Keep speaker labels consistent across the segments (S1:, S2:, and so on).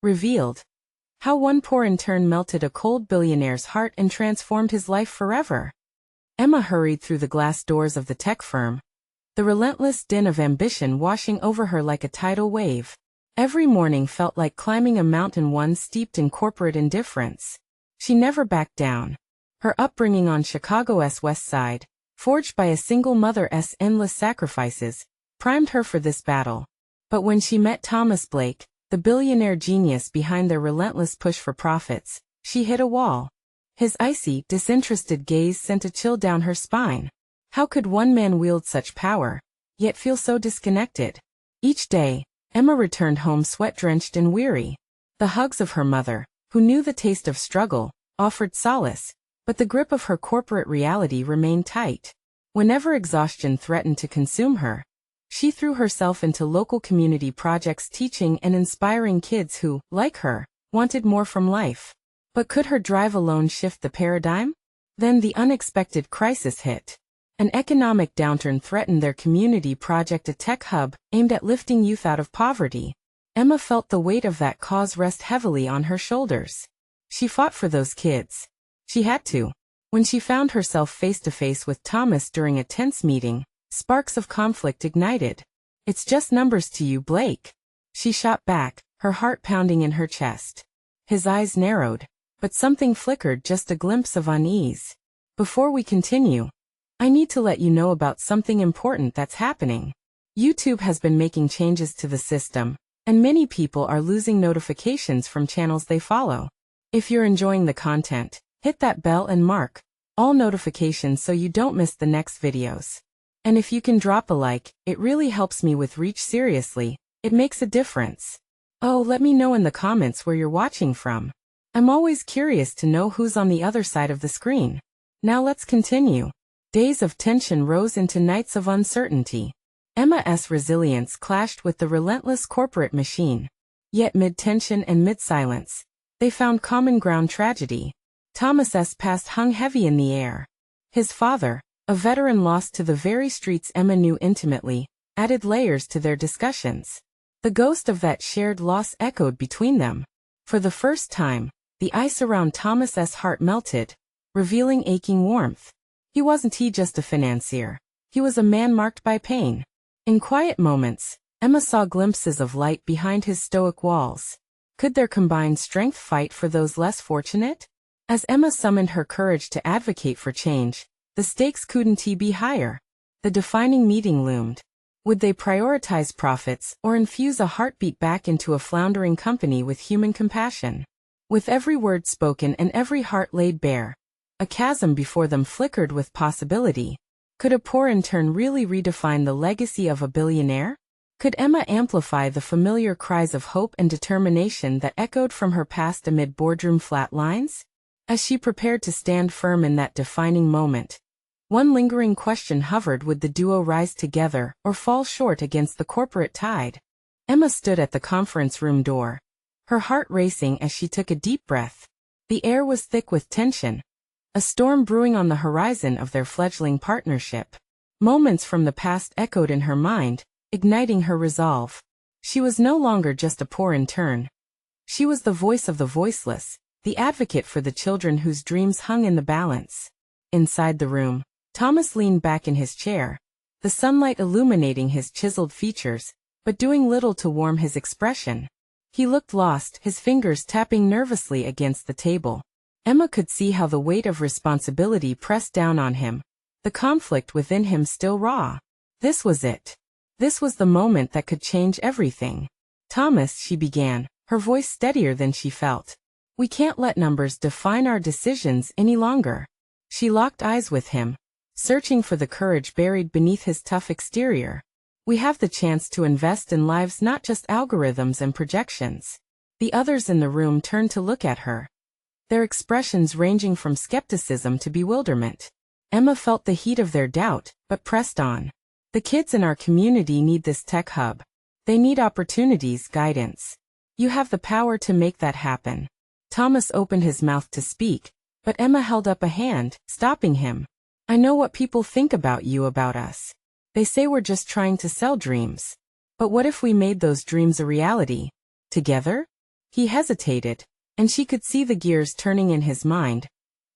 S1: Revealed. How one poor intern melted a cold billionaire's heart and transformed his life forever. Emma hurried through the glass doors of the tech firm, the relentless din of ambition washing over her like a tidal wave. Every morning felt like climbing a mountain, one steeped in corporate indifference. She never backed down. Her upbringing on Chicago's West Side, forged by a single mother's endless sacrifices, primed her for this battle. But when she met Thomas Blake, the billionaire genius behind their relentless push for profits, she hit a wall. His icy, disinterested gaze sent a chill down her spine. How could one man wield such power, yet feel so disconnected? Each day, Emma returned home sweat-drenched and weary. The hugs of her mother, who knew the taste of struggle, offered solace, but the grip of her corporate reality remained tight. Whenever exhaustion threatened to consume her, she threw herself into local community projects teaching and inspiring kids who, like her, wanted more from life. But could her drive alone shift the paradigm? Then the unexpected crisis hit. An economic downturn threatened their community project, a tech hub aimed at lifting youth out of poverty. Emma felt the weight of that cause rest heavily on her shoulders. She fought for those kids. She had to. When she found herself face to face with Thomas during a tense meeting, sparks of conflict ignited. "It's just numbers to you, Blake," she shot back, her heart pounding in her chest. His eyes narrowed, but something flickered, just a glimpse of unease. "Before we continue, I need to let you know about something important that's happening. YouTube has been making changes to the system, and many people are losing notifications from channels they follow. If you're enjoying the content, hit that bell and mark all notifications so you don't miss the next videos. And if you can drop a like, it really helps me with reach. Seriously, it makes a difference. Oh, let me know in the comments where you're watching from. I'm always curious to know who's on the other side of the screen. Now let's continue." Days of tension rose into nights of uncertainty. Emma's resilience clashed with the relentless corporate machine. Yet mid-tension and mid-silence, they found common ground: tragedy. Thomas's past hung heavy in the air. His father, a veteran lost to the very streets Emma knew intimately, added layers to their discussions. The ghost of that shared loss echoed between them. For the first time, the ice around Thomas's heart melted, revealing aching warmth. He wasn't just a financier. He was a man marked by pain. In quiet moments, Emma saw glimpses of light behind his stoic walls. Could their combined strength fight for those less fortunate? As Emma summoned her courage to advocate for change, the stakes couldn't be higher. The defining meeting loomed. Would they prioritize profits or infuse a heartbeat back into a floundering company with human compassion? With every word spoken and every heart laid bare, a chasm before them flickered with possibility. Could a poor intern really redefine the legacy of a billionaire? Could Emma amplify the familiar cries of hope and determination that echoed from her past amid boardroom flat lines? As she prepared to stand firm in that defining moment, one lingering question hovered: would the duo rise together or fall short against the corporate tide? Emma stood at the conference room door, her heart racing as she took a deep breath. The air was thick with tension, a storm brewing on the horizon of their fledgling partnership. Moments from the past echoed in her mind, igniting her resolve. She was no longer just a poor intern. She was the voice of the voiceless, the advocate for the children whose dreams hung in the balance. Inside the room, Thomas leaned back in his chair, the sunlight illuminating his chiseled features, but doing little to warm his expression. He looked lost, his fingers tapping nervously against the table. Emma could see how the weight of responsibility pressed down on him, the conflict within him still raw. This was it. This was the moment that could change everything. "Thomas," she began, her voice steadier than she felt. "We can't let numbers define our decisions any longer." She locked eyes with him, searching for the courage buried beneath his tough exterior. "We have the chance to invest in lives, not just algorithms and projections." The others in the room turned to look at her, their expressions ranging from skepticism to bewilderment. Emma felt the heat of their doubt, but pressed on. "The kids in our community need this tech hub. They need opportunities, guidance. You have the power to make that happen." Thomas opened his mouth to speak, but Emma held up a hand, stopping him. "I know what people think about you, about us. They say we're just trying to sell dreams. But what if we made those dreams a reality? Together? He hesitated, and she could see the gears turning in his mind,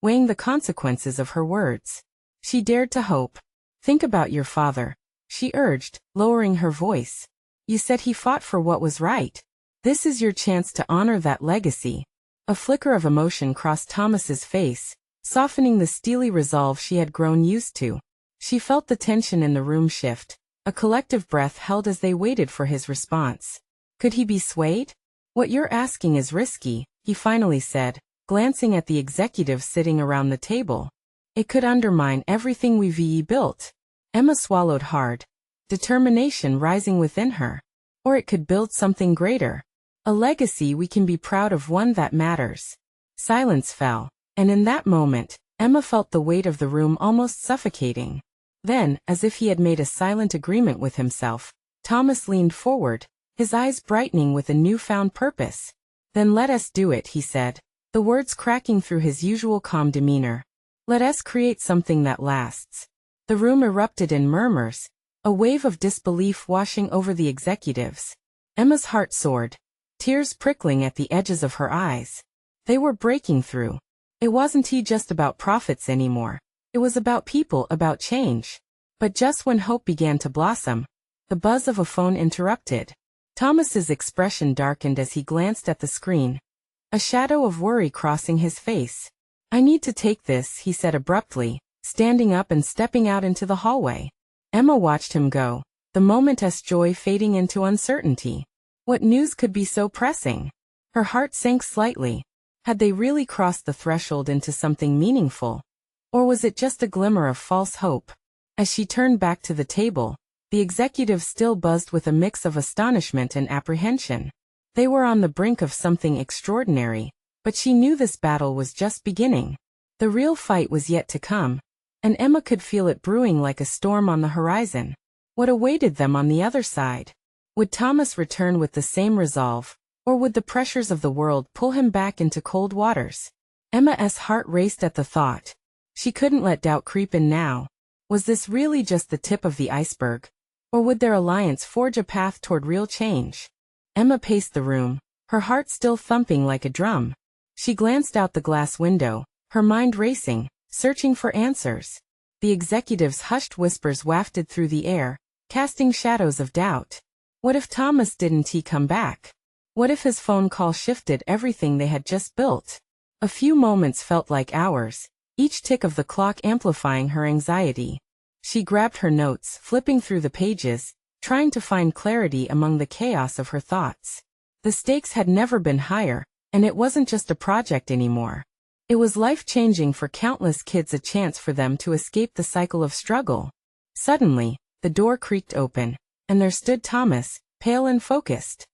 S1: weighing the consequences of her words. She dared to hope. Think about your father, she urged, lowering her voice. You said he fought for what was right. This is your chance to honor that legacy. A flicker of emotion crossed Thomas's face, softening the steely resolve she had grown used to. She felt the tension in the room shift, a collective breath held as they waited for his response. Could he be swayed? What you're asking is risky, he finally said, glancing at the executives sitting around the table. It could undermine everything we've built. Emma swallowed hard, determination rising within her. Or it could build something greater. A legacy we can be proud of, one that matters. Silence fell, and in that moment, Emma felt the weight of the room almost suffocating. Then, as if he had made a silent agreement with himself, Thomas leaned forward, his eyes brightening with a newfound purpose. Then let us do it, he said, the words cracking through his usual calm demeanor. Let us create something that lasts. The room erupted in murmurs, a wave of disbelief washing over the executives. Emma's heart soared, tears prickling at the edges of her eyes. They were breaking through. It wasn't just about profits anymore. It was about people, about change. But just when hope began to blossom, the buzz of a phone interrupted. Thomas's expression darkened as he glanced at the screen, a shadow of worry crossing his face. I need to take this, he said abruptly, standing up and stepping out into the hallway. Emma watched him go, the moment's joy fading into uncertainty. What news could be so pressing? Her heart sank slightly. Had they really crossed the threshold into something meaningful? Or was it just a glimmer of false hope? As she turned back to the table, the executive still buzzed with a mix of astonishment and apprehension. They were on the brink of something extraordinary, but she knew this battle was just beginning. The real fight was yet to come, and Emma could feel it brewing like a storm on the horizon. What awaited them on the other side? Would Thomas return with the same resolve, or would the pressures of the world pull him back into cold waters? Emma's heart raced at the thought. She couldn't let doubt creep in now. Was this really just the tip of the iceberg? Or would their alliance forge a path toward real change? Emma paced the room, her heart still thumping like a drum. She glanced out the glass window, her mind racing, searching for answers. The executive's hushed whispers wafted through the air, casting shadows of doubt. What if Thomas didn't come back? What if his phone call shifted everything they had just built? A few moments felt like hours, each tick of the clock amplifying her anxiety. She grabbed her notes, flipping through the pages, trying to find clarity among the chaos of her thoughts. The stakes had never been higher, and it wasn't just a project anymore. It was life-changing for countless kids, a chance for them to escape the cycle of struggle. Suddenly, the door creaked open, and there stood Thomas, pale and focused.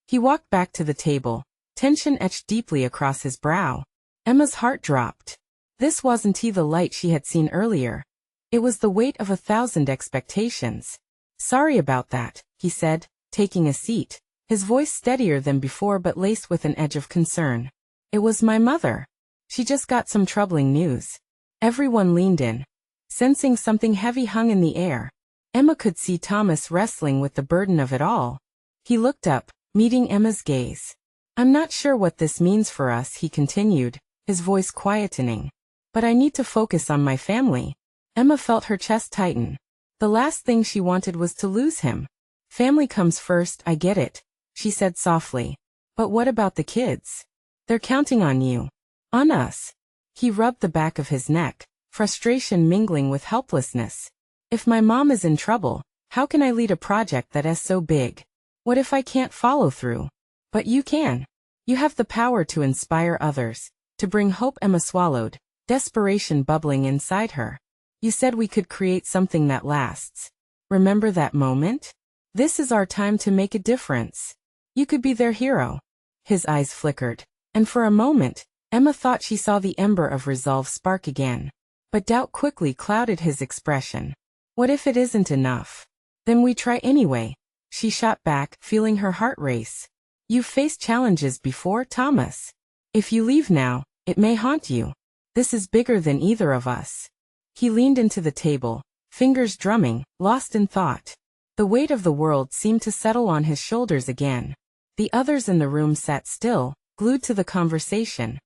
S1: He walked back to the table, tension etched deeply across his brow. Emma's heart dropped. This wasn't the light she had seen earlier. It was the weight of 1,000 expectations. Sorry about that, he said, taking a seat, his voice steadier than before but laced with an edge of concern. It was my mother. She just got some troubling news. Everyone leaned in, sensing something heavy hung in the air. Emma could see Thomas wrestling with the burden of it all. He looked up, meeting Emma's gaze. I'm not sure what this means for us, he continued, his voice quietening. But I need to focus on my family. Emma felt her chest tighten. The last thing she wanted was to lose him. Family comes first, I get it, she said softly. But what about the kids? They're counting on you. On us. He rubbed the back of his neck, frustration mingling with helplessness. If my mom is in trouble, how can I lead a project that is so big? What if I can't follow through? But you can. You have the power to inspire others, to bring hope. Emma swallowed, desperation bubbling inside her. You said we could create something that lasts. Remember that moment? This is our time to make a difference. You could be their hero. His eyes flickered, and for a moment, Emma thought she saw the ember of resolve spark again. But doubt quickly clouded his expression. What if it isn't enough? Then we try anyway. She shot back, feeling her heart race. You've faced challenges before, Thomas. If you leave now, it may haunt you. This is bigger than either of us. He leaned into the table, fingers drumming, lost in thought. The weight of the world seemed to settle on his shoulders again. The others in the room sat still, glued to the conversation,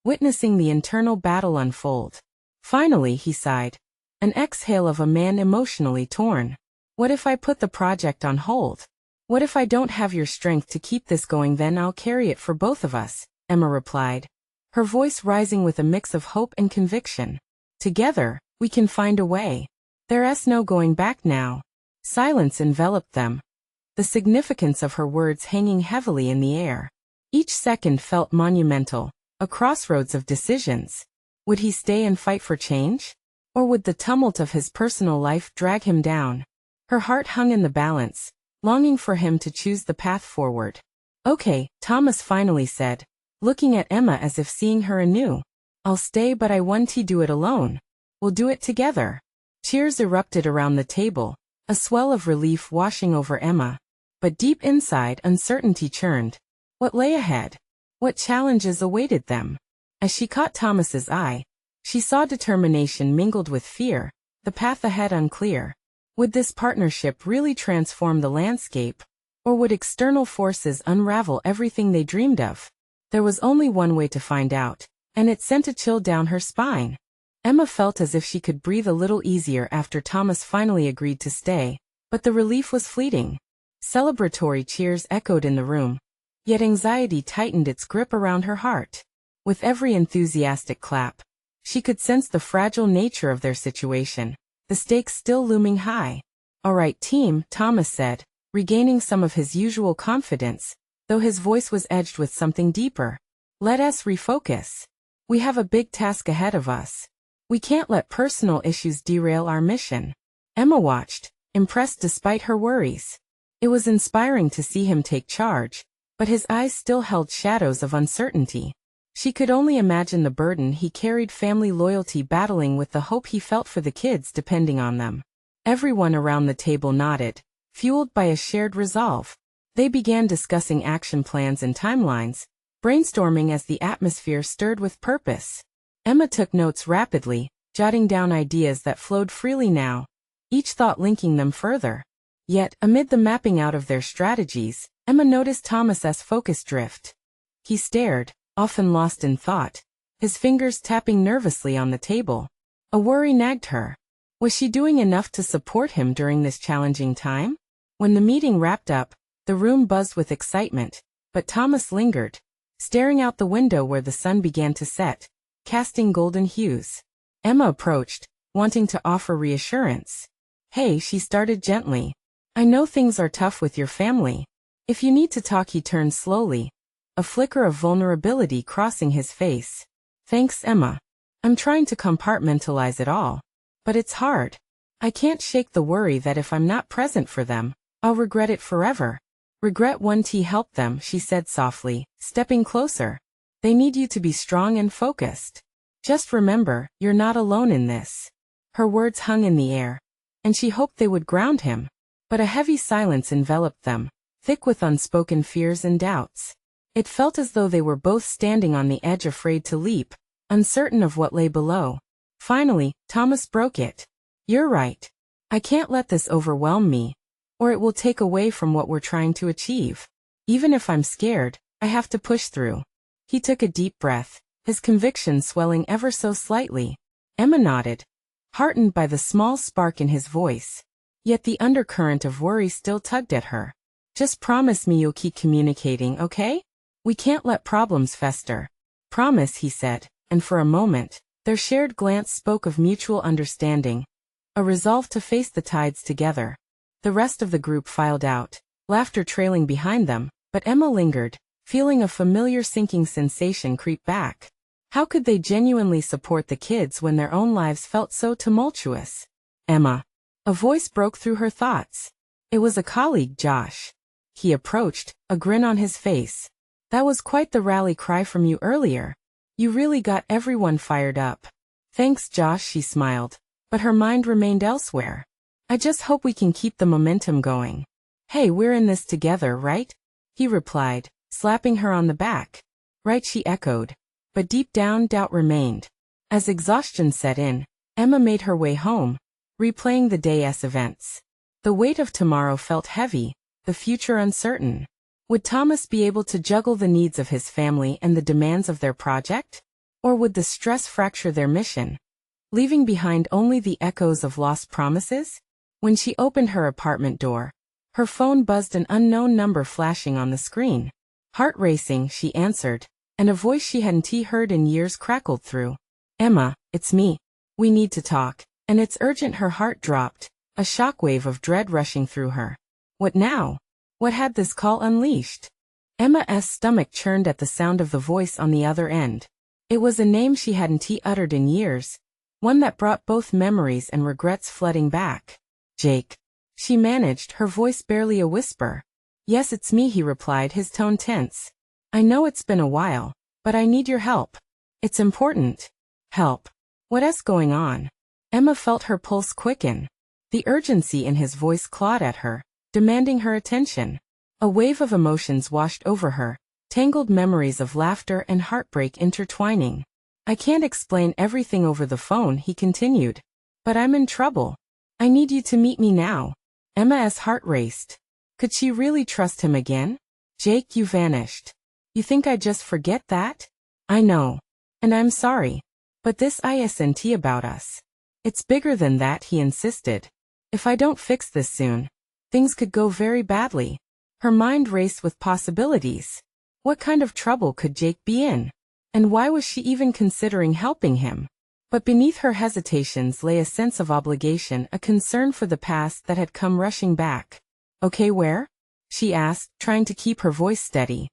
S1: witnessing the internal battle unfold. Finally, he sighed. An exhale of a man emotionally torn. What if I put the project on hold? What if I don't have your strength to keep this going? Then I'll carry it for both of us, Emma replied, her voice rising with a mix of hope and conviction. Together, we can find a way. There's no going back now. Silence enveloped them, the significance of her words hanging heavily in the air. Each second felt monumental, a crossroads of decisions. Would he stay and fight for change? Or would the tumult of his personal life drag him down? Her heart hung in the balance, longing for him to choose the path forward. Okay, Thomas finally said, looking at Emma as if seeing her anew. I'll stay, but I won't do it alone. We'll do it together. Cheers erupted around the table, a swell of relief washing over Emma. But deep inside, uncertainty churned. What lay ahead? What challenges awaited them? As she caught Thomas's eye, she saw determination mingled with fear, the path ahead unclear. Would this partnership really transform the landscape? Or would external forces unravel everything they dreamed of? There was only one way to find out, and it sent a chill down her spine. Emma felt as if she could breathe a little easier after Thomas finally agreed to stay, but the relief was fleeting. Celebratory cheers echoed in the room, yet anxiety tightened its grip around her heart. With every enthusiastic clap, she could sense the fragile nature of their situation, the stakes still looming high. All right, team, Thomas said, regaining some of his usual confidence, though his voice was edged with something deeper. Let us refocus. We have a big task ahead of us. We can't let personal issues derail our mission. Emma watched, impressed despite her worries. It was inspiring to see him take charge, but his eyes still held shadows of uncertainty. She could only imagine the burden he carried, family loyalty battling with the hope he felt for the kids depending on them. Everyone around the table nodded, fueled by a shared resolve. They began discussing action plans and timelines, brainstorming as the atmosphere stirred with purpose. Emma took notes rapidly, jotting down ideas that flowed freely now, each thought linking them further. Yet, amid the mapping out of their strategies, Emma noticed Thomas's focus drift. He stared, often lost in thought, his fingers tapping nervously on the table. A worry nagged her. Was she doing enough to support him during this challenging time? When the meeting wrapped up, the room buzzed with excitement, but Thomas lingered, staring out the window where the sun began to set, casting golden hues. Emma approached, wanting to offer reassurance. Hey, she started gently. I know things are tough with your family. If you need to talk, he turned slowly, a flicker of vulnerability crossing his face. Thanks, Emma. I'm trying to compartmentalize it all. But it's hard. I can't shake the worry that if I'm not present for them, I'll regret it forever. Regret won't help them, she said softly, stepping closer. They need you to be strong and focused. Just remember, you're not alone in this. Her words hung in the air, and she hoped they would ground him. But a heavy silence enveloped them, thick with unspoken fears and doubts. It felt as though they were both standing on the edge, afraid to leap, uncertain of what lay below. Finally, Thomas broke it. You're right. I can't let this overwhelm me, or it will take away from what we're trying to achieve. Even if I'm scared, I have to push through. He took a deep breath, his conviction swelling ever so slightly. Emma nodded, heartened by the small spark in his voice. Yet the undercurrent of worry still tugged at her. Just promise me you'll keep communicating, okay? We can't let problems fester. Promise, he said, and for a moment, their shared glance spoke of mutual understanding, a resolve to face the tides together. The rest of the group filed out, laughter trailing behind them, but Emma lingered, feeling a familiar sinking sensation creep back. How could they genuinely support the kids when their own lives felt so tumultuous? Emma. A voice broke through her thoughts. It was a colleague, Josh. He approached, a grin on his face. That was quite the rally cry from you earlier. You really got everyone fired up. Thanks, Josh, she smiled, but her mind remained elsewhere. I just hope we can keep the momentum going. Hey, we're in this together, right? He replied, slapping her on the back. Right, she echoed. But deep down, doubt remained. As exhaustion set in, Emma made her way home, replaying the day's events. The weight of tomorrow felt heavy, the future uncertain. Would Thomas be able to juggle the needs of his family and the demands of their project? Or would the stress fracture their mission, leaving behind only the echoes of lost promises? When she opened her apartment door, her phone buzzed, an unknown number flashing on the screen. Heart racing, she answered, and a voice she hadn't heard in years crackled through. "Emma, it's me. We need to talk." And it's urgent. Her heart dropped, a shockwave of dread rushing through her. What now? What had this call unleashed? Emma's stomach churned at the sound of the voice on the other end. It was a name she hadn't uttered in years, one that brought both memories and regrets flooding back. "Jake," she managed, her voice barely a whisper. "Yes, it's me," he replied, his tone tense. "I know it's been a while, but I need your help. It's important." "Help? What's going on?" Emma felt her pulse quicken. The urgency in his voice clawed at her, demanding her attention. A wave of emotions washed over her, tangled memories of laughter and heartbreak intertwining. "I can't explain everything over the phone," he continued. "But I'm in trouble. I need you to meet me now." Emma's heart raced. Could she really trust him again? "Jake, you vanished. You think I just forget that?" "I know. And I'm sorry. But this isn't about us. It's bigger than that," he insisted. "If I don't fix this soon, things could go very badly." Her mind raced with possibilities. What kind of trouble could Jake be in? And why was she even considering helping him? But beneath her hesitations lay a sense of obligation, a concern for the past that had come rushing back. "Okay, where?" she asked, trying to keep her voice steady.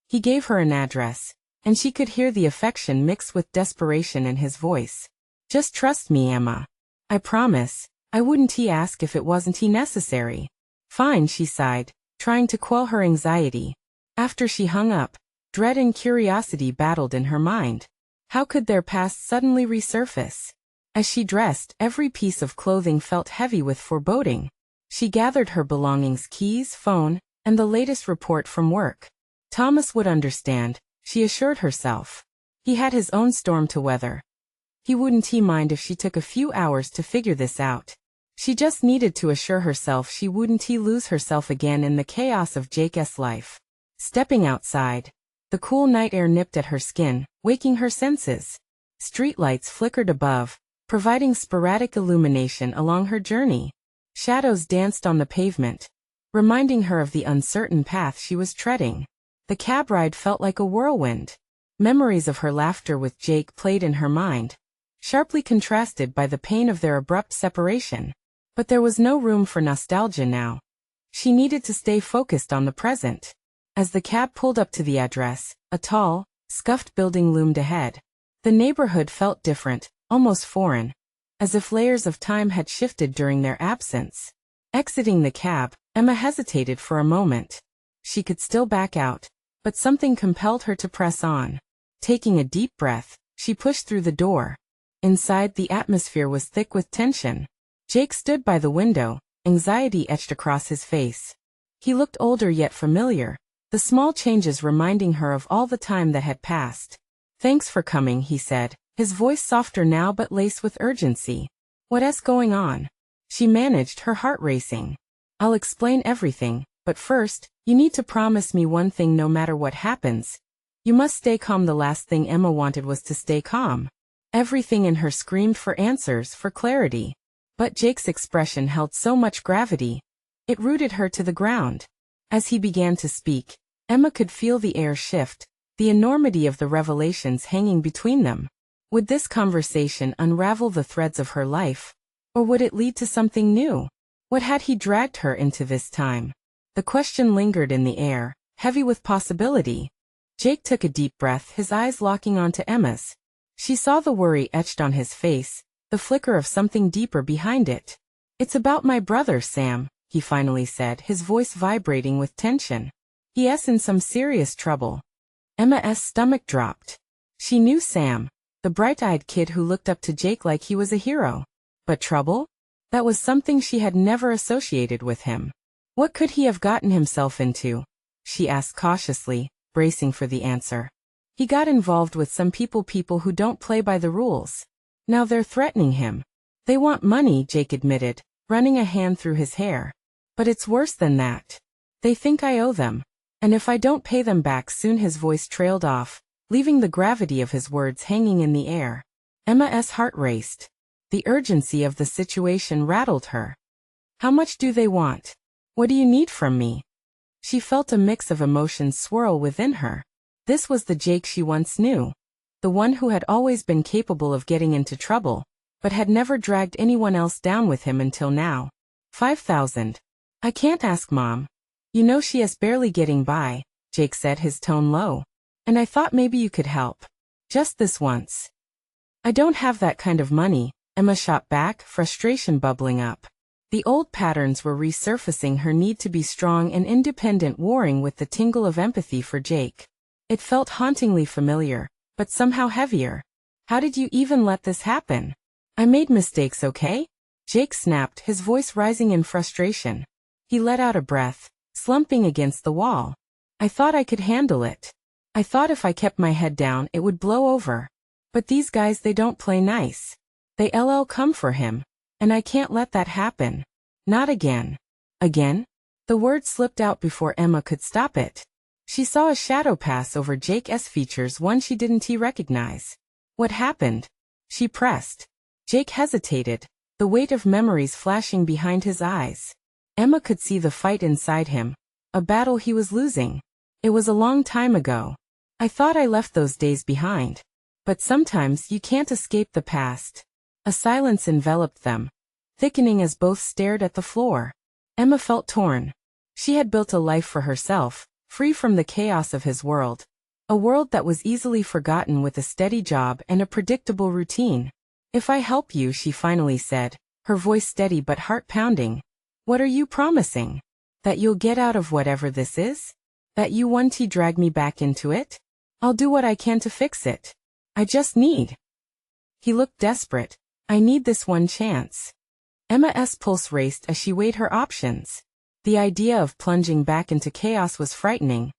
S1: He gave her an address, and she could hear the affection mixed with desperation in his voice. "Just trust me, Emma. I promise." "I wouldn't ask if it wasn't necessary." "Fine," she sighed, trying to quell her anxiety. After she hung up, dread and curiosity battled in her mind. How could their past suddenly resurface? As she dressed, every piece of clothing felt heavy with foreboding. She gathered her belongings, keys, phone, and the latest report from work. Thomas would understand, she assured herself. He had his own storm to weather. He wouldn't mind if she took a few hours to figure this out. She just needed to assure herself she wouldn't lose herself again in the chaos of Jake's life. Stepping outside, the cool night air nipped at her skin, waking her senses. Streetlights flickered above, providing sporadic illumination along her journey. Shadows danced on the pavement, reminding her of the uncertain path she was treading. The cab ride felt like a whirlwind. Memories of her laughter with Jake played in her mind, sharply contrasted by the pain of their abrupt separation. But there was no room for nostalgia now. She needed to stay focused on the present. As the cab pulled up to the address, a tall, scuffed building loomed ahead. The neighborhood felt different, almost foreign, as if layers of time had shifted during their absence. Exiting the cab, Emma hesitated for a moment. She could still back out, but something compelled her to press on. Taking a deep breath, she pushed through the door. Inside, the atmosphere was thick with tension. Jake stood by the window, anxiety etched across his face. He looked older yet familiar, the small changes reminding her of all the time that had passed. "Thanks for coming," he said, his voice softer now but laced with urgency. "What's going on?" She managed, her heart racing. "I'll explain everything, but first, you need to promise me one thing no matter what happens. You must stay calm." The last thing Emma wanted was to stay calm. Everything in her screamed for answers, for clarity. But Jake's expression held so much gravity. It rooted her to the ground. As he began to speak, Emma could feel the air shift, the enormity of the revelations hanging between them. Would this conversation unravel the threads of her life? Or would it lead to something new? What had he dragged her into this time? The question lingered in the air, heavy with possibility. Jake took a deep breath, his eyes locking onto Emma's. She saw the worry etched on his face, the flicker of something deeper behind it. "It's about my brother, Sam," he finally said, his voice vibrating with tension. "He's in some serious trouble." Emma's stomach dropped. She knew Sam, the bright-eyed kid who looked up to Jake like he was a hero. But trouble? That was something she had never associated with him. What could he have gotten himself into? She asked cautiously, bracing for the answer. "He got involved with some people who don't play by the rules. Now they're threatening him. They want money," Jake admitted, running a hand through his hair. "But it's worse than that. They think I owe them. And if I don't pay them back soon, his voice trailed off, leaving the gravity of his words hanging in the air. Emma's heart raced. The urgency of the situation rattled her. How much do they want? What do you need from me? She felt a mix of emotions swirl within her. This was the Jake she once knew. The one who had always been capable of getting into trouble, but had never dragged anyone else down with him until now. 5,000. I can't ask Mom. You know she is barely getting by, Jake said, his tone low. And I thought maybe you could help. Just this once. I don't have that kind of money, Emma shot back, frustration bubbling up. The old patterns were resurfacing, her need to be strong and independent warring with the tingle of empathy for Jake. It felt hauntingly familiar, but somehow heavier. How did you even let this happen? I made mistakes, okay? Jake snapped, his voice rising in frustration. He let out a breath, slumping against the wall. I thought I could handle it. I thought if I kept my head down it would blow over. But these guys, they don't play nice. They come for him. And I can't let that happen. Not again. Again? The word slipped out before Emma could stop it. She saw a shadow pass over Jake's features, one she didn't recognize. What happened? She pressed. Jake hesitated, the weight of memories flashing behind his eyes. Emma could see the fight inside him, a battle he was losing. It was a long time ago. I thought I left those days behind. But sometimes you can't escape the past. A silence enveloped them, thickening as both stared at the floor. Emma felt torn. She had built a life for herself, free from the chaos of his world. A world that was easily forgotten, with a steady job and a predictable routine. If I help you, she finally said, her voice steady but heart pounding. What are you promising? That you'll get out of whatever this is? That you won't drag me back into it? I'll do what I can to fix it. I just need. He looked desperate. I need this one chance. Emma's pulse raced as she weighed her options. The idea of plunging back into chaos was frightening.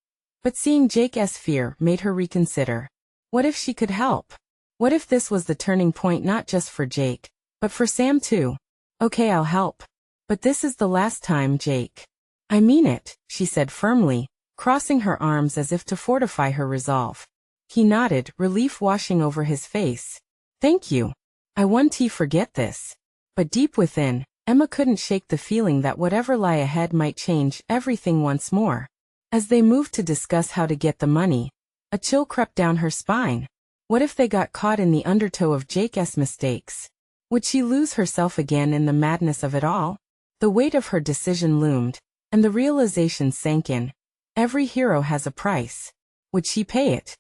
S1: But seeing Jake's fear made her reconsider. What if she could help? What if this was the turning point, not just for Jake, but for Sam too? Okay, I'll help. But this is the last time, Jake. I mean it, she said firmly, crossing her arms as if to fortify her resolve. He nodded, relief washing over his face. Thank you. I won't forget this. But deep within, Emma couldn't shake the feeling that whatever lay ahead might change everything once more. As they moved to discuss how to get the money, a chill crept down her spine. What if they got caught in the undertow of Jake's mistakes? Would she lose herself again in the madness of it all? The weight of her decision loomed, and the realization sank in. Every hero has a price. Would she pay it?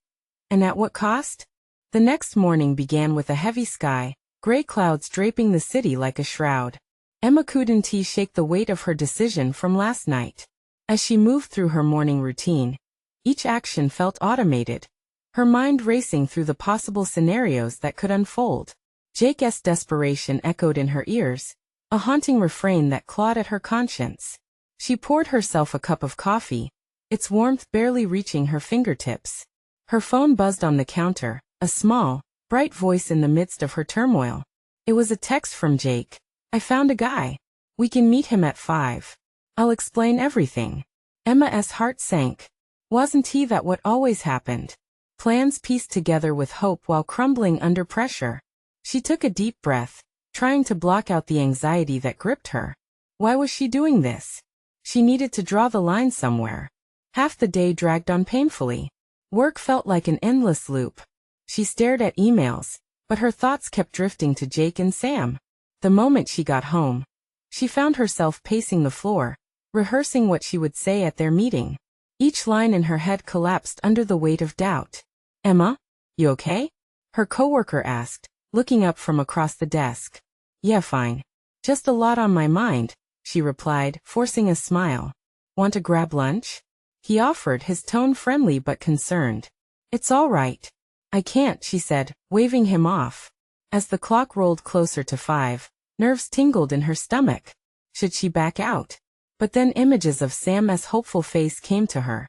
S1: And at what cost? The next morning began with a heavy sky, gray clouds draping the city like a shroud. Emma couldn't shake the weight of her decision from last night. As she moved through her morning routine, each action felt automated, her mind racing through the possible scenarios that could unfold. Jake's desperation echoed in her ears, a haunting refrain that clawed at her conscience. She poured herself a cup of coffee, its warmth barely reaching her fingertips. Her phone buzzed on the counter, a small, bright voice in the midst of her turmoil. It was a text from Jake. I found a guy. We can meet him at 5. I'll explain everything. Emma's heart sank. Wasn't he that what always happened? Plans pieced together with hope while crumbling under pressure. She took a deep breath, trying to block out the anxiety that gripped her. Why was she doing this? She needed to draw the line somewhere. Half the day dragged on painfully. Work felt like an endless loop. She stared at emails, but her thoughts kept drifting to Jake and Sam. The moment she got home, she found herself pacing the floor, rehearsing what she would say at their meeting. Each line in her head collapsed under the weight of doubt. Emma, you okay? Her coworker asked, looking up from across the desk. Yeah, fine. Just a lot on my mind, she replied, forcing a smile. Want to grab lunch? He offered, his tone friendly but concerned. It's all right. I can't, she said, waving him off. As the clock rolled closer to 5, nerves tingled in her stomach. Should she back out? But then images of Sam's hopeful face came to her.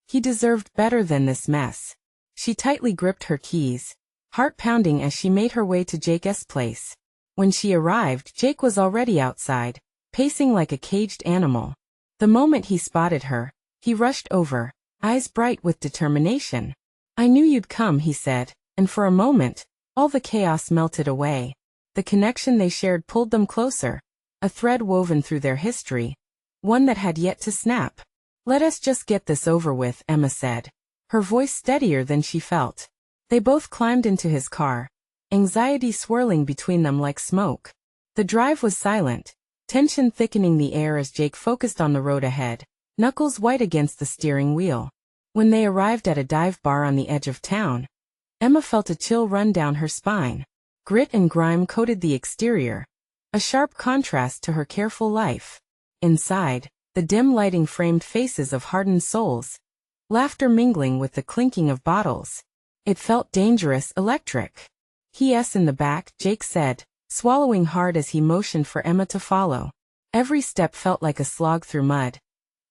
S1: He deserved better than this mess. She tightly gripped her keys, heart pounding as she made her way to Jake's place. When she arrived, Jake was already outside, pacing like a caged animal. The moment he spotted her, he rushed over, eyes bright with determination. "I knew you'd come," he said, and for a moment, all the chaos melted away. The connection they shared pulled them closer, a thread woven through their history, one that had yet to snap. "Let us just get this over with," Emma said, her voice steadier than she felt. They both climbed into his car, anxiety swirling between them like smoke. The drive was silent, tension thickening the air as Jake focused on the road ahead, knuckles white against the steering wheel. When they arrived at a dive bar on the edge of town, Emma felt a chill run down her spine. Grit and grime coated the exterior, a sharp contrast to her careful life. Inside, the dim lighting framed faces of hardened souls, laughter mingling with the clinking of bottles. It felt dangerous, electric. "Yes, in the back," Jake said, swallowing hard as he motioned for Emma to follow. Every step felt like a slog through mud,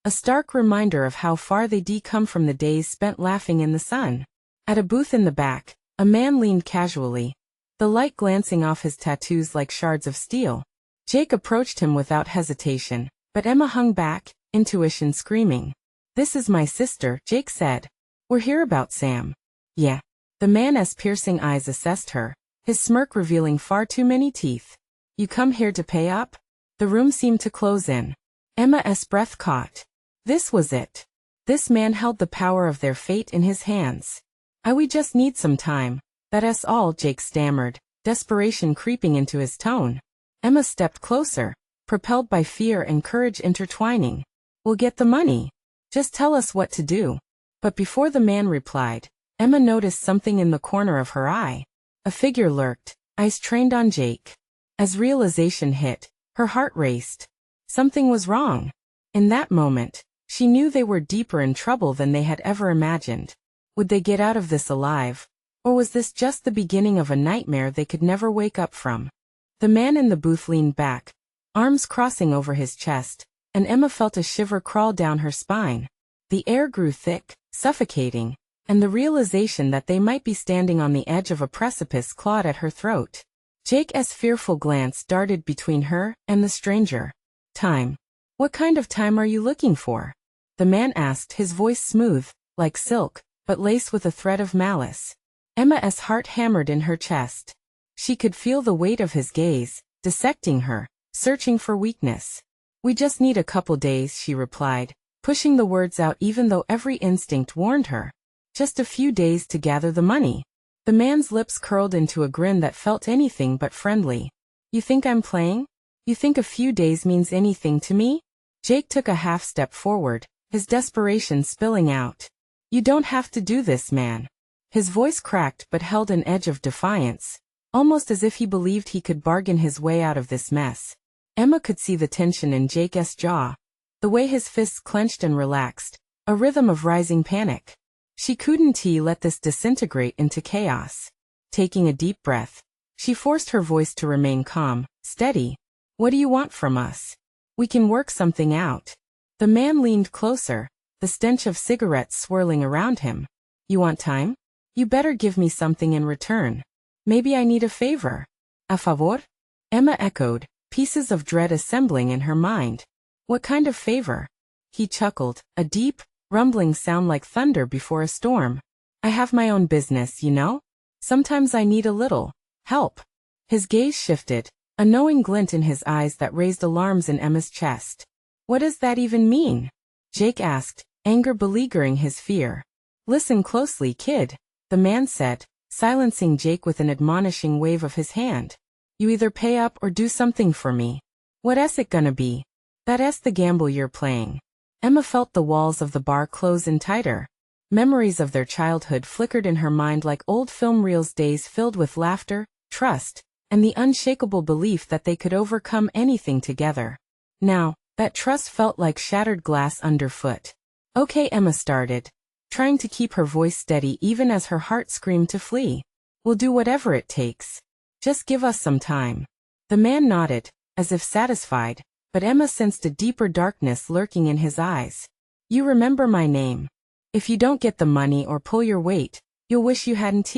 S1: a stark reminder of how far they'd come from the days spent laughing in the sun. At a booth in the back, a man leaned casually, the light glancing off his tattoos like shards of steel. Jake approached him without hesitation, but Emma hung back, intuition screaming. "This is my sister," Jake said. "We're here about Sam." "Yeah." The man's piercing eyes assessed her, his smirk revealing far too many teeth. "You come here to pay up?" The room seemed to close in. Emma's breath caught. This was it. This man held the power of their fate in his hands. We just need some time. That's all," Jake stammered, desperation creeping into his tone. Emma stepped closer, propelled by fear and courage intertwining. "We'll get the money. Just tell us what to do." But before the man replied, Emma noticed something in the corner of her eye. A figure lurked, eyes trained on Jake. As realization hit, her heart raced. Something was wrong. In that moment, she knew they were deeper in trouble than they had ever imagined. Would they get out of this alive? Or was this just the beginning of a nightmare they could never wake up from? The man in the booth leaned back, arms crossing over his chest, and Emma felt a shiver crawl down her spine. The air grew thick, suffocating, and the realization that they might be standing on the edge of a precipice clawed at her throat. Jake's fearful glance darted between her and the stranger. "Time. What kind of time are you looking for?" the man asked, his voice smooth, like silk, but laced with a thread of malice. Emma's heart hammered in her chest. She could feel the weight of his gaze, dissecting her, searching for weakness. "We just need a couple days," she replied, pushing the words out even though every instinct warned her. "Just a few days to gather the money." The man's lips curled into a grin that felt anything but friendly. "You think I'm playing? You think a few days means anything to me?" Jake took a half step forward, his desperation spilling out. "You don't have to do this, man." His voice cracked but held an edge of defiance, almost as if he believed he could bargain his way out of this mess. Emma could see the tension in Jake's jaw, the way his fists clenched and relaxed, a rhythm of rising panic. She couldn't let this disintegrate into chaos. Taking a deep breath, she forced her voice to remain calm, steady. "What do you want from us? We can work something out." The man leaned closer, the stench of cigarettes swirling around him. "You want time? You better give me something in return. Maybe I need a favor." "A favor?" Emma echoed, pieces of dread assembling in her mind. "What kind of favor?" He chuckled, a deep, rumbling sound like thunder before a storm. "I have my own business, you know? Sometimes I need a little help." His gaze shifted, a knowing glint in his eyes that raised alarms in Emma's chest. "What does that even mean?" Jake asked, anger beleaguering his fear. "Listen closely, kid," the man said, silencing Jake with an admonishing wave of his hand. "You either pay up or do something for me. What's it gonna be? That's the gamble you're playing." Emma felt the walls of the bar close in tighter. Memories of their childhood flickered in her mind like old film reels, days filled with laughter, trust, and the unshakable belief that they could overcome anything together. Now, that trust felt like shattered glass underfoot. "Okay," Emma started, trying to keep her voice steady even as her heart screamed to flee. "We'll do whatever it takes. Just give us some time." The man nodded, as if satisfied, but Emma sensed a deeper darkness lurking in his eyes. "You remember my name. If you don't get the money or pull your weight, you'll wish you hadn't."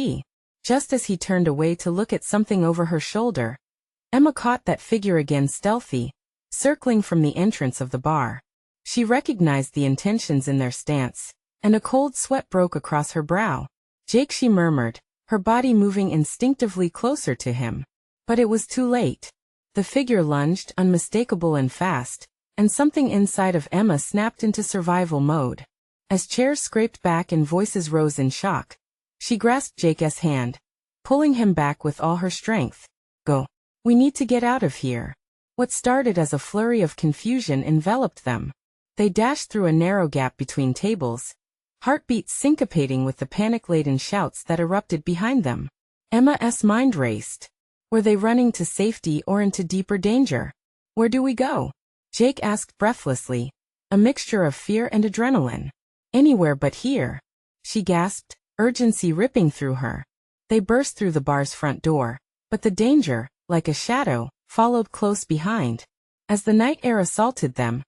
S1: Just as he turned away to look at something over her shoulder, Emma caught that figure again, stealthy, circling from the entrance of the bar. She recognized the intentions in their stance, and a cold sweat broke across her brow. "Jake," she murmured, her body moving instinctively closer to him. But it was too late. The figure lunged, unmistakable and fast, and something inside of Emma snapped into survival mode. As chairs scraped back and voices rose in shock, she grasped Jake's hand, pulling him back with all her strength. "Go. We need to get out of here." What started as a flurry of confusion enveloped them. They dashed through a narrow gap between tables, heartbeats syncopating with the panic-laden shouts that erupted behind them. Emma's mind raced. Were they running to safety or into deeper danger? "Where do we go?" Jake asked breathlessly, a mixture of fear and adrenaline. "Anywhere but here," she gasped, urgency ripping through her. They burst through the bar's front door, but the danger, like a shadow, followed close behind. As the night air assaulted them,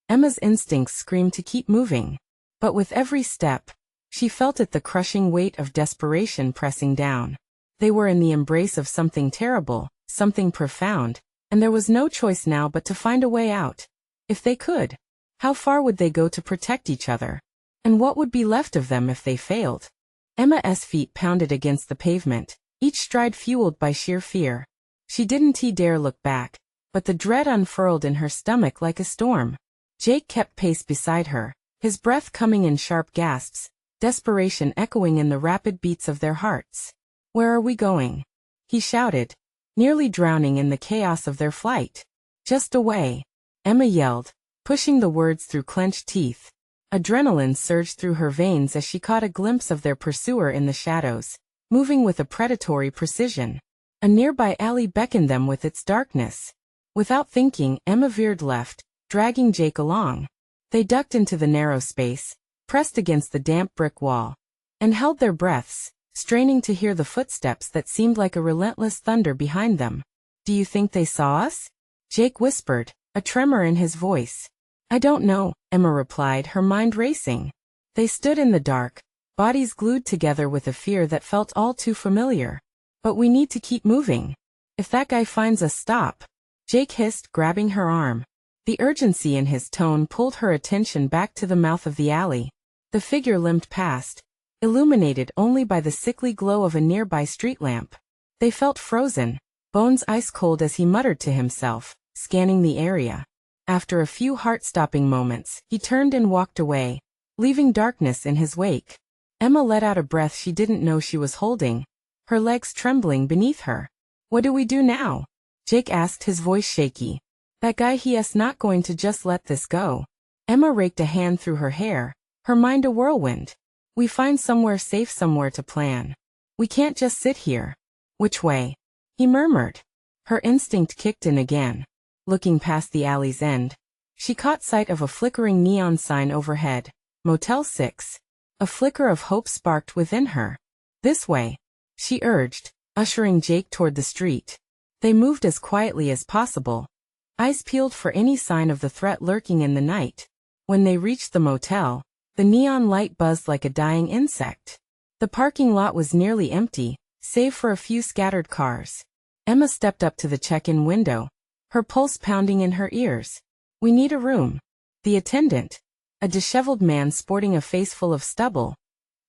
S1: Emma's instincts screamed to keep moving. But with every step, she felt it, the crushing weight of desperation pressing down. They were in the embrace of something terrible, something profound, and there was no choice now but to find a way out. If they could, how far would they go to protect each other? And what would be left of them if they failed? Emma's feet pounded against the pavement, each stride fueled by sheer fear. She didn't dare look back, but the dread unfurled in her stomach like a storm. Jake kept pace beside her, his breath coming in sharp gasps, desperation echoing in the rapid beats of their hearts. "Where are we going?" he shouted, nearly drowning in the chaos of their flight. "Just away," Emma yelled, pushing the words through clenched teeth. Adrenaline surged through her veins as she caught a glimpse of their pursuer in the shadows, moving with a predatory precision. A nearby alley beckoned them with its darkness. Without thinking, Emma veered left, dragging Jake along. They ducked into the narrow space, pressed against the damp brick wall, and held their breaths, straining to hear the footsteps that seemed like a relentless thunder behind them. "Do you think they saw us?" Jake whispered, a tremor in his voice. "I don't know," Emma replied, her mind racing. They stood in the dark, bodies glued together with a fear that felt all too familiar. "But we need to keep moving. If that guy finds us, stop," Jake hissed, grabbing her arm. The urgency in his tone pulled her attention back to the mouth of the alley. The figure limped past, illuminated only by the sickly glow of a nearby street lamp. They felt frozen, bones ice cold as he muttered to himself, scanning the area. After a few heart-stopping moments, he turned and walked away, leaving darkness in his wake. Emma let out a breath she didn't know she was holding, her legs trembling beneath her. "What do we do now?" Jake asked, his voice shaky. "That guy, he's not going to just let this go." Emma raked a hand through her hair, her mind a whirlwind. "We find somewhere safe, somewhere to plan. We can't just sit here." "Which way?" he murmured. Her instinct kicked in again. Looking past the alley's end, she caught sight of a flickering neon sign overhead, Motel 6. A flicker of hope sparked within her. "This way," she urged, ushering Jake toward the street. They moved as quietly as possible, eyes peeled for any sign of the threat lurking in the night. When they reached the motel, the neon light buzzed like a dying insect. The parking lot was nearly empty, save for a few scattered cars. Emma stepped up to the check-in window, her pulse pounding in her ears. "We need a room." The attendant, a disheveled man sporting a face full of stubble,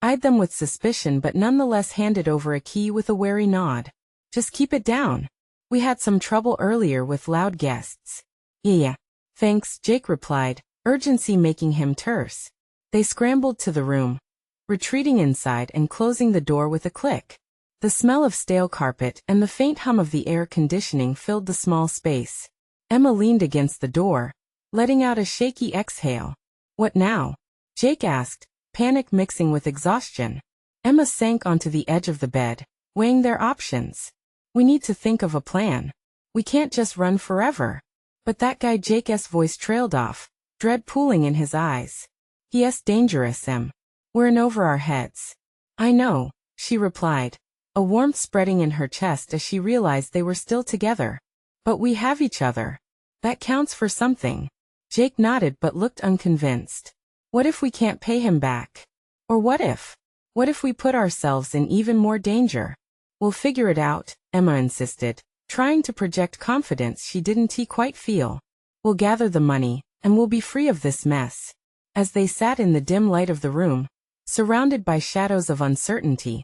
S1: eyed them with suspicion but nonetheless handed over a key with a wary nod. "Just keep it down. We had some trouble earlier with loud guests." Yeah. "Thanks," Jake replied, urgency making him terse. They scrambled to the room, retreating inside and closing the door with a click. The smell of stale carpet and the faint hum of the air conditioning filled the small space. Emma leaned against the door, letting out a shaky exhale. "What now?" Jake asked, panic mixing with exhaustion. Emma sank onto the edge of the bed, weighing their options. "We need to think of a plan. We can't just run forever." "But that guy," Jake's voice trailed off, dread pooling in his eyes. "He's dangerous, Em. We're in over our heads." "I know," she replied, a warmth spreading in her chest as she realized they were still together. "But we have each other. That counts for something." Jake nodded but looked unconvinced. "What if we can't pay him back? Or what if we put ourselves in even more danger?" "We'll figure it out," Emma insisted, trying to project confidence she didn't quite feel. "We'll gather the money, and we'll be free of this mess." As they sat in the dim light of the room, Surrounded by shadows of uncertainty,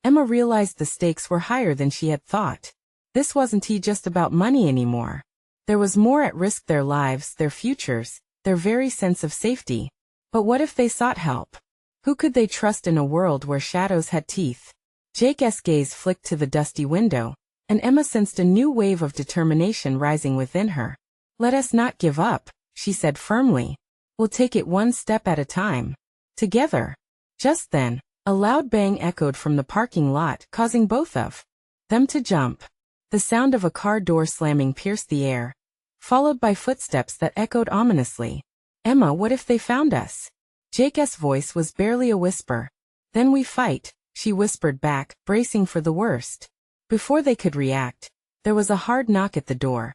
S1: Emma realized the stakes were higher than she had thought. This wasn't just about money anymore. There was more at risk: their lives, their futures, their very sense of safety. But what if they sought help? Who could they trust in a world where shadows had teeth? Jake's gaze flicked to the dusty window, and Emma sensed a new wave of determination rising within her. "Let us not give up," she said firmly. "We'll take it one step at a time. Together." Just then, a loud bang echoed from the parking lot, causing both of them to jump. The sound of a car door slamming pierced the air, followed by footsteps that echoed ominously. "Emma, what if they found us?" Jake's voice was barely a whisper. "Then we fight," she whispered back, bracing for the worst. Before they could react, there was a hard knock at the door,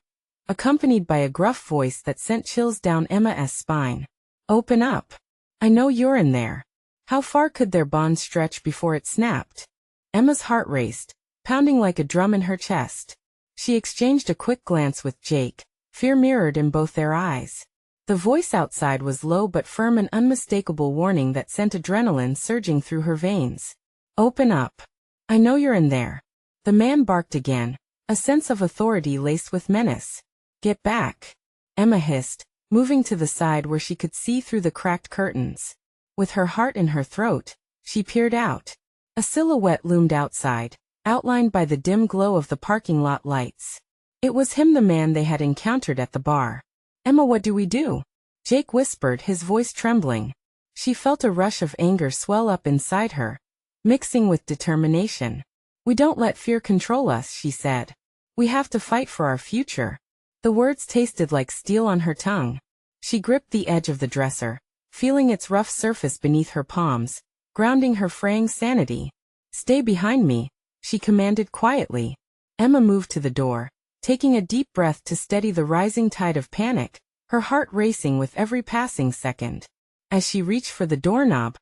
S1: accompanied by a gruff voice that sent chills down Emma's spine. "Open up. I know you're in there." How far could their bond stretch before it snapped? Emma's heart raced, pounding like a drum in her chest. She exchanged a quick glance with Jake, fear mirrored in both their eyes. The voice outside was low but firm, an unmistakable warning that sent adrenaline surging through her veins. "Open up. I know you're in there." The man barked again, a sense of authority laced with menace. "Get back," Emma hissed, moving to the side where she could see through the cracked curtains. With her heart in her throat, she peered out. A silhouette loomed outside, outlined by the dim glow of the parking lot lights. It was him, the man they had encountered at the bar. "Emma, what do we do?" Jake whispered, his voice trembling. She felt a rush of anger swell up inside her, mixing with determination. "We don't let fear control us," she said. "We have to fight for our future." The words tasted like steel on her tongue. She gripped the edge of the dresser, feeling its rough surface beneath her palms, grounding her fraying sanity. "Stay behind me," she commanded quietly. Emma moved to the door, taking a deep breath to steady the rising tide of panic, her heart racing with every passing second. As she reached for the doorknob,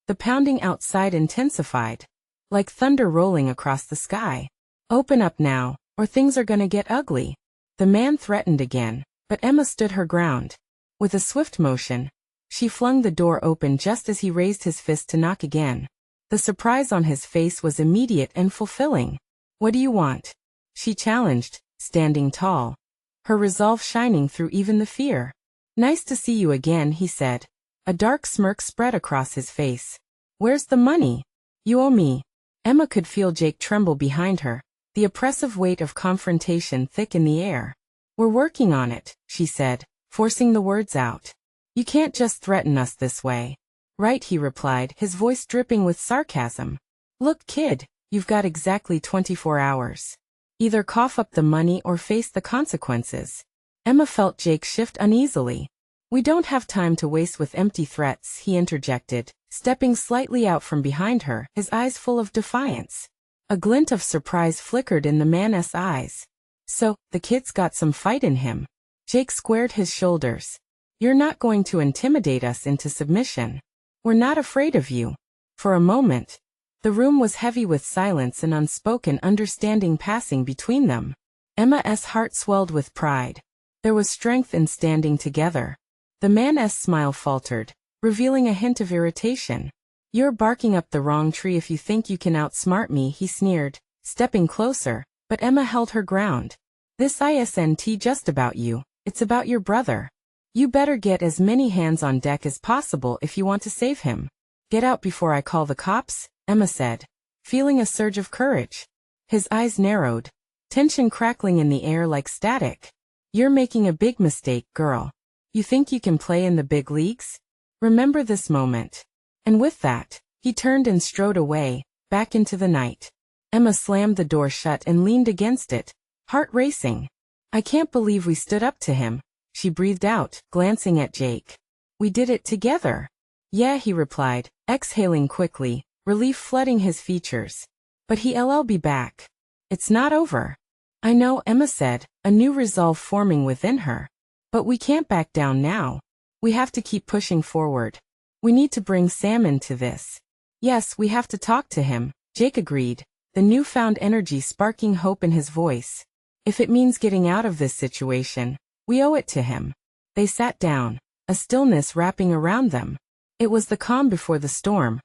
S1: the pounding outside intensified, like thunder rolling across the sky. "Open up now, or things are gonna get ugly." The man threatened again, but Emma stood her ground. With a swift motion, she flung the door open just as he raised his fist to knock again. The surprise on his face was immediate and fulfilling. "What do you want?" she challenged, standing tall, her resolve shining through even the fear. "Nice to see you again," he said. A dark smirk spread across his face. "Where's the money?" "You owe me." Emma could feel Jake tremble behind her, the oppressive weight of confrontation thick in the air. "We're working on it," she said, forcing the words out. "You can't just threaten us this way." "Right," he replied, his voice dripping with sarcasm. "Look, kid, you've got exactly 24 hours. Either cough up the money or face the consequences." Emma felt Jake shift uneasily. "We don't have time to waste with empty threats," he interjected, stepping slightly out from behind her, his eyes full of defiance. A glint of surprise flickered in the man's eyes. "So, the kid's got some fight in him." Jake squared his shoulders. "You're not going to intimidate us into submission. We're not afraid of you." For a moment, the room was heavy with silence and unspoken understanding passing between them. Emma's heart swelled with pride. There was strength in standing together. The man's smile faltered, revealing a hint of irritation. "You're barking up the wrong tree if you think you can outsmart me," he sneered, stepping closer, but Emma held her ground. "This isn't just about you, it's about your brother. You better get as many hands on deck as possible if you want to save him." "Get out before I call the cops," Emma said, feeling a surge of courage. His eyes narrowed, tension crackling in the air like static. "You're making a big mistake, girl. You think you can play in the big leagues? Remember this moment." And with that, he turned and strode away, back into the night. Emma slammed the door shut and leaned against it, heart racing. "I can't believe we stood up to him," she breathed out, glancing at Jake. "We did it together." "Yeah," he replied, exhaling quickly, relief flooding his features. "But he'll be back. It's not over." "I know," Emma said, a new resolve forming within her. "But we can't back down now. We have to keep pushing forward. We need to bring Sam into this." "Yes, we have to talk to him," Jake agreed, the newfound energy sparking hope in his voice. "If it means getting out of this situation, we owe it to him." They sat down, a stillness wrapping around them. It was the calm before the storm,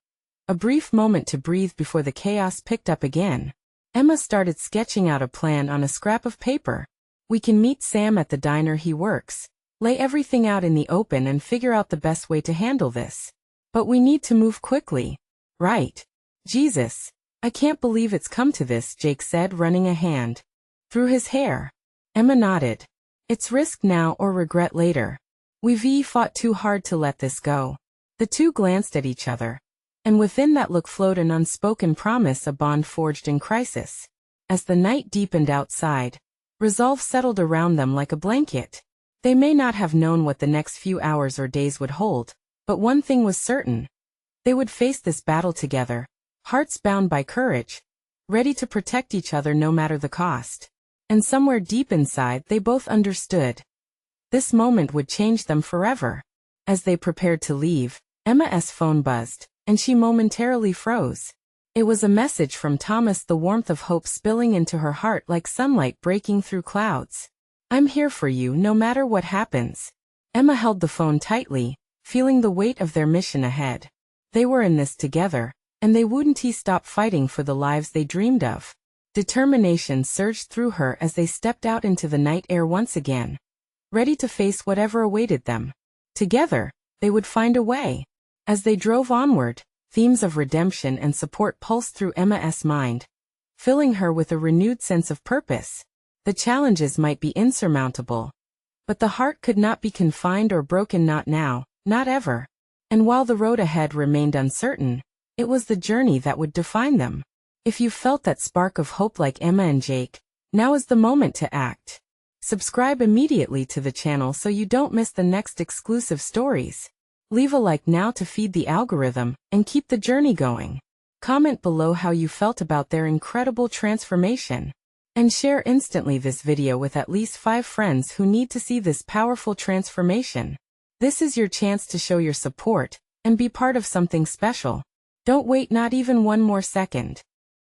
S1: A brief moment to breathe before the chaos picked up again. Emma started sketching out a plan on a scrap of paper. We can meet Sam at the diner he works, lay everything out in the open and figure out the best way to handle this. But we need to move quickly. Right. Jesus. I can't believe it's come to this, Jake said, running a hand through his hair. Emma nodded. It's risk now or regret later. We've fought too hard to let this go. The two glanced at each other, and within that look flowed an unspoken promise, a bond forged in crisis. As the night deepened outside, resolve settled around them like a blanket. They may not have known what the next few hours or days would hold, but one thing was certain. They would face this battle together, hearts bound by courage, ready to protect each other no matter the cost. And somewhere deep inside they both understood. This moment would change them forever. As they prepared to leave, Emma's phone buzzed, and she momentarily froze. It was a message from Thomas, the warmth of hope spilling into her heart like sunlight breaking through clouds. I'm here for you no matter what happens. Emma held the phone tightly, feeling the weight of their mission ahead. They were in this together, and they wouldn't stop fighting for the lives they dreamed of. Determination surged through her as they stepped out into the night air once again, ready to face whatever awaited them. Together, they would find a way. As they drove onward, themes of redemption and support pulsed through Emma's mind, filling her with a renewed sense of purpose. The challenges might be insurmountable, but the heart could not be confined or broken, not now, not ever. And while the road ahead remained uncertain, it was the journey that would define them. If you felt that spark of hope like Emma and Jake, now is the moment to act. Subscribe immediately to the channel so you don't miss the next exclusive stories. Leave a like now to feed the algorithm and keep the journey going. Comment below how you felt about their incredible transformation. And share instantly this video with at least 5 friends who need to see this powerful transformation. This is your chance to show your support and be part of something special. Don't wait not even one more second.